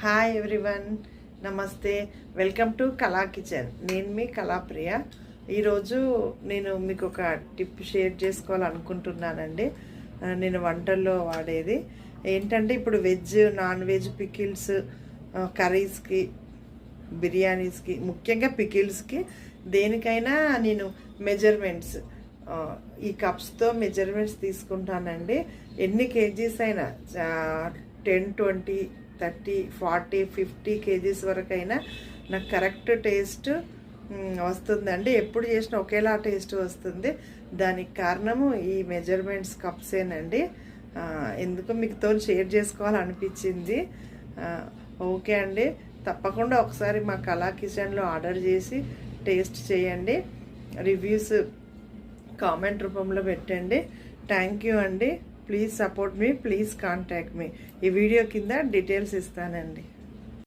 Hi everyone, నమస్తే. Welcome to కళా kitchen. నేను మీ కళాప్రియ. ఈరోజు నేను మీకు ఒక టిప్ షేర్ చేసుకోవాలనుకుంటున్నానండి. నేను వంటల్లో వాడేది ఏంటంటే, ఇప్పుడు వెజ్, నాన్ వెజ్ పికిల్స్, కర్రీస్కి, బిర్యానీస్కి, ముఖ్యంగా పికిల్స్కి దేనికైనా నేను మెజర్మెంట్స్ ఈ కప్స్తో మెజర్మెంట్స్ తీసుకుంటానండి. ఎన్ని కేజీస్ అయినా 10, 20, 30, 40, 50 కేజీస్ వరకైనా నాకు కరెక్ట్ టేస్ట్ వస్తుందండి. ఎప్పుడు చేసినా ఒకేలా టేస్ట్ వస్తుంది. దానికి కారణము ఈ మెజర్మెంట్స్ కప్సేనండి. ఎందుకు మీతో షేర్ చేసుకోవాలనిపించింది. ఓకే అండి, తప్పకుండా ఒకసారి మా కళా కిచెన్లో ఆర్డర్ చేసి టేస్ట్ చేయండి. రివ్యూస్ కామెంట్ రూపంలో పెట్టండి. థ్యాంక్ యూ అండి. Please support me, please contact me. ఈ వీడియో కింద డీటెయిల్స్ ఇస్తానండి.